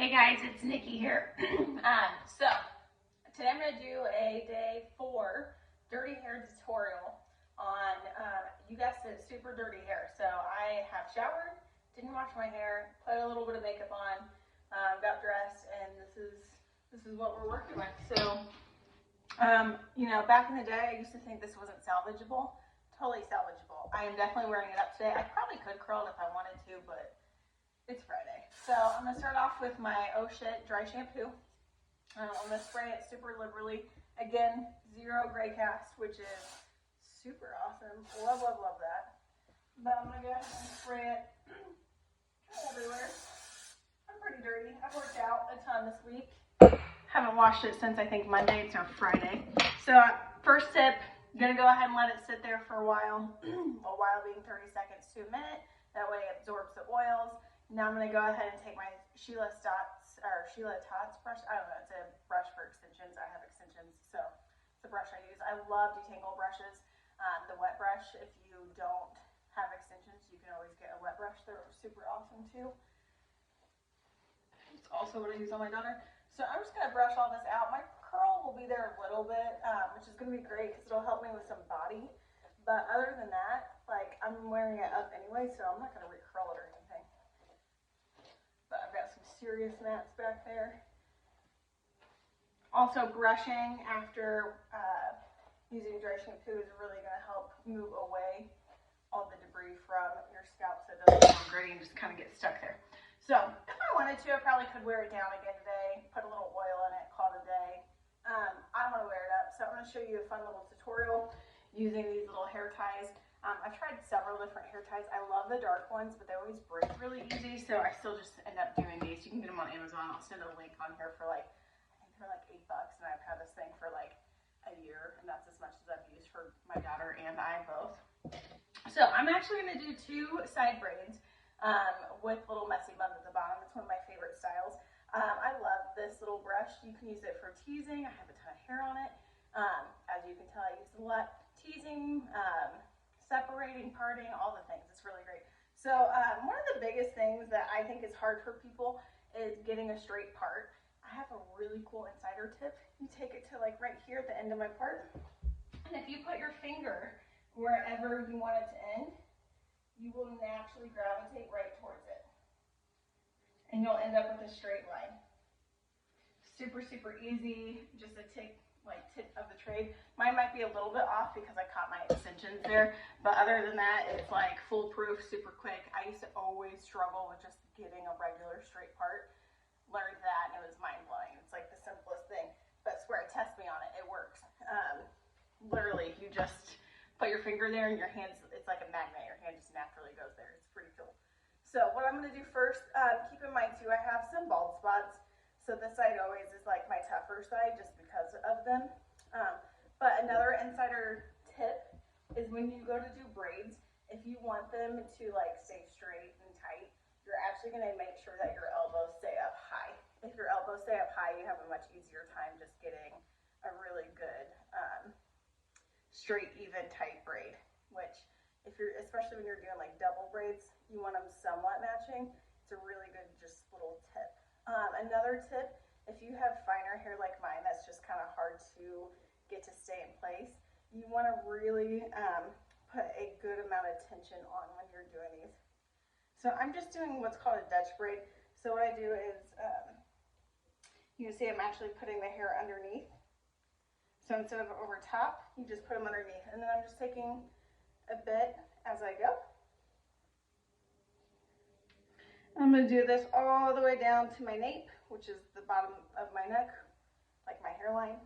Hey guys, it's Nikki here. So today I'm going to do a day 4 dirty hair tutorial on, you guessed it, super dirty hair. So I have showered, didn't wash my hair, put a little bit of makeup on, got dressed, and this is what we're working with. So, you know, back in the day, I used to think this wasn't salvageable. Totally salvageable. I am definitely wearing it up today. I probably could curl it if I wanted to, but it's Friday. So I'm going to start off with my Shit Dry Shampoo. I'm going to spray it super liberally. Again, 0 gray cast, which is super awesome. Love, love, love that. But I'm going to go ahead and spray it everywhere. I'm pretty dirty. I've worked out a ton this week. Haven't washed it since I think Monday. It's our Friday. So first tip, I'm going to go ahead and let it sit there for a while. A while being 30 seconds to a minute. That way it absorbs the oils. Now I'm going to go ahead and take my Sheila Tots brush. I don't know, it's a brush for extensions. I have extensions, so it's the brush I use. I love detangle brushes. The wet brush, if you don't have extensions, you can always get a wet brush. They're super awesome too. It's also what I use on my daughter. So I'm just going to brush all this out. My curl will be there a little bit, which is going to be great because it'll help me with some body. But other than that, like, I'm wearing it up anyway, so I'm not going to re-curl it or anything. But I've got some serious mats back there. Also, brushing after using dry shampoo is really going to help move away all the debris from your scalp so it doesn't become gritty and just kind of get stuck there. So if I wanted to, I probably could wear it down again today, put a little oil in it, call it a day. I don't want to wear it up, so I'm going to show you a fun little tutorial using these little hair ties. I've tried several different hair ties. I love the dark ones, but they always break really easy, so I still just end up doing these. You can get them on Amazon. I'll send a link on here for like, I think they're like $8, and I've had this thing for like a year, and that's as much as I've used for my daughter and I both. So I'm actually going to do 2 side braids with little messy buns at the bottom. It's one of my favorite styles. I love this little brush. You can use it for teasing. I have a ton of hair on it. As you can tell, I use it a lot. Teasing, separating, parting, all the things. It's really great. So one of the biggest things that I think is hard for people is getting a straight part. I have a really cool insider tip. You take it to like right here at the end of my part, and if you put your finger wherever you want it to end, you will naturally gravitate right towards it, and you'll end up with a straight line. Super, super easy, just a tip of the trade. Mine might be a little bit off because I caught my extensions there, but other than that, it's like foolproof, super quick. I used to always struggle with just getting a regular straight part. Learned that, and it was mind-blowing. It's like the simplest thing, but swear, test me on it, it works. Literally, you just put your finger there and your hands, it's like a magnet, your hand just naturally goes there. It's pretty cool. So what I'm going to do first, keep in mind too, I have some bald spots. So this side always is like my tougher side just because of them. But another insider tip is when you go to do braids, if you want them to like stay straight and tight, you're actually going to make sure that your elbows stay up high. If your elbows stay up high, you have a much easier time just getting a really good straight, even, tight braid. Which, if you're, especially when you're doing like double braids, you want them somewhat matching. It's a really good just little tip. Another tip, if you have finer hair like mine that's just kind of hard to get to stay in place, you want to really put a good amount of tension on when you're doing these. So I'm just doing what's called a Dutch braid. So what I do is, you can see I'm actually putting the hair underneath. So instead of over top, you just put them underneath. And then I'm just taking a bit as I go. I'm going to do this all the way down to my nape, which is the bottom of my neck, like my hairline.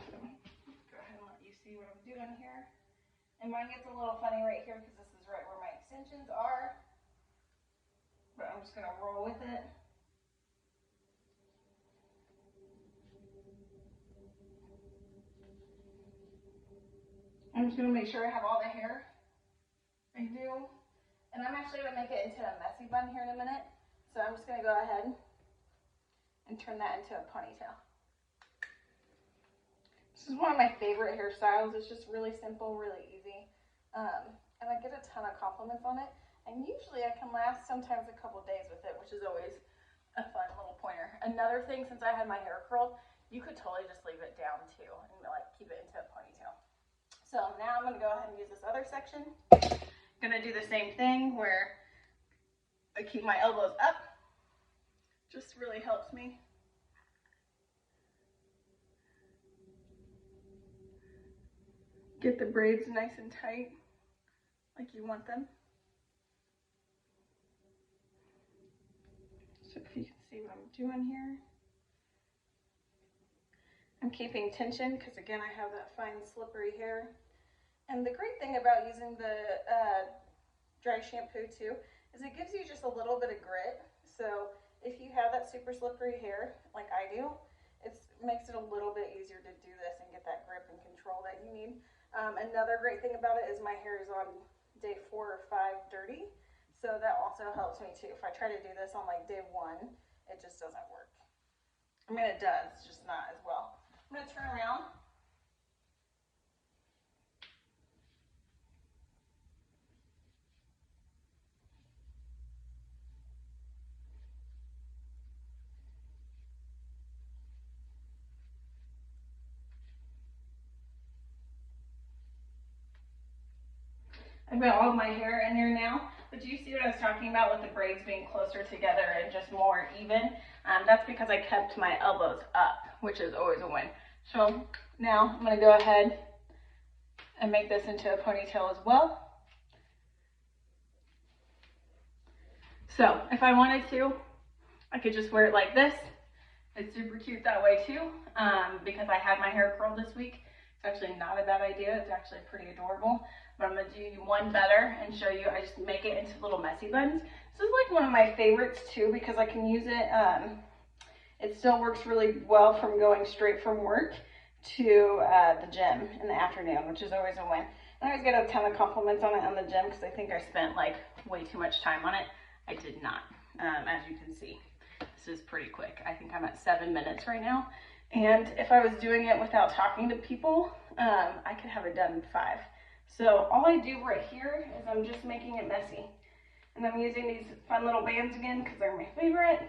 So, go ahead and let you see what I'm doing here. And mine gets a little funny right here because this is right where my extensions are. But I'm just going to roll with it. I'm just going to make sure I have all the hair I do. And I'm actually going to make it into a messy bun here in a minute. So I'm just going to go ahead and turn that into a ponytail. This is one of my favorite hairstyles. It's just really simple, really easy. And I get a ton of compliments on it. And usually I can last sometimes a couple days with it, which is always a fun little pointer. Another thing, since I had my hair curled, you could totally just leave it down too and like keep it into a ponytail. So now I'm gonna go ahead and use this other section. Gonna do the same thing where I keep my elbows up. Just really helps me. Get the braids nice and tight, like you want them. So if you can see what I'm doing here. I'm keeping tension because again, I have that fine slippery hair. And the great thing about using the dry shampoo too, is it gives you just a little bit of grit. So if you have that super slippery hair, like I do, it makes it a little bit easier to do this and get that grip and control that you need. Another great thing about it is my hair is on day 4 or 5 dirty. So that also helps me too. If I try to do this on like day 1, it just doesn't work. I mean, it does, just not as well. I'm gonna turn around. I've got all of my hair in there now, but do you see what I was talking about with the braids being closer together and just more even? That's because I kept my elbows up, which is always a win. So now I'm gonna go ahead and make this into a ponytail as well. So if I wanted to, I could just wear it like this. It's super cute that way too, because I had my hair curled this week. It's actually not a bad idea. It's actually pretty adorable. But I'm gonna do one better and show you. I just make it into little messy buns. This is like one of my favorites too because I can use it. It still works really well from going straight from work to the gym in the afternoon, which is always a win. And I always get a ton of compliments on it on the gym because I think I spent like way too much time on it. I did not, as you can see. This is pretty quick. I think I'm at 7 minutes right now. And if I was doing it without talking to people, I could have it done in 5. So all I do right here is I'm just making it messy. And I'm using these fun little bands again because they're my favorite.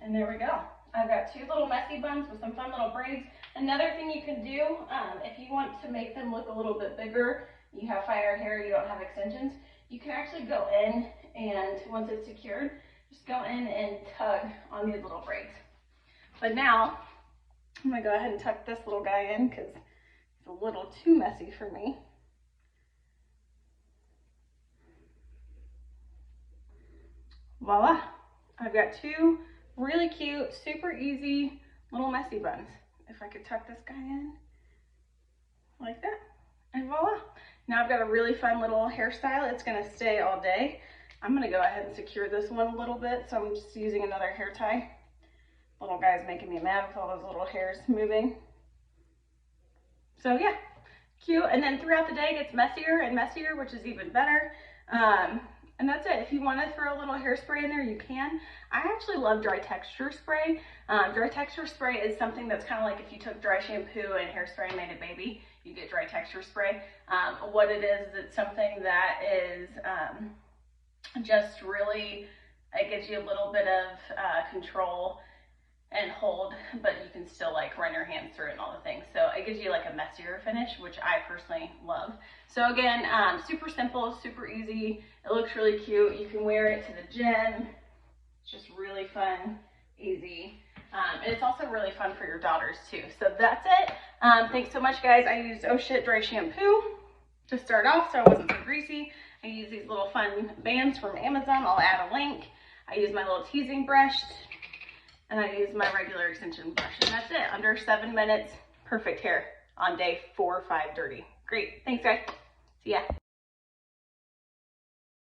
And there we go. I've got 2 little messy buns with some fun little braids. Another thing you can do, if you want to make them look a little bit bigger, you have finer hair, you don't have extensions, you can actually go in and once it's secured, just go in and tug on these little braids. But now, I'm gonna go ahead and tuck this little guy in because it's a little too messy for me. Voila, I've got 2 really cute, super easy little messy buns. If I could tuck this guy in like that, and voila. Now I've got a really fun little hairstyle. It's gonna stay all day. I'm gonna go ahead and secure this one a little bit, so I'm just using another hair tie. Little guy's making me mad with all those little hairs moving. So yeah, cute. And then throughout the day it gets messier and messier, which is even better. And that's it. If you want to throw a little hairspray in there, you can. I actually love dry texture spray. Dry texture spray is something that's kind of like if you took dry shampoo and hairspray and made a baby, you get dry texture spray. What it is, it's something that is just really, it gives you a little bit of control and hold, but you can still like run your hands through it and all the things. So it gives you like a messier finish, which I personally love. So again, super simple, super easy. It looks really cute. You can wear it to the gym. It's just really fun, easy. And it's also really fun for your daughters too. So that's it. Thanks so much, guys. I used Shit Dry Shampoo to start off so I wasn't so greasy. I use these little fun bands from Amazon. I'll add a link. I use my little teasing brush. And I use my regular extension brush. And that's it. Under 7 minutes, perfect hair on day 4 or 5 dirty. Great. Thanks, guys. See ya.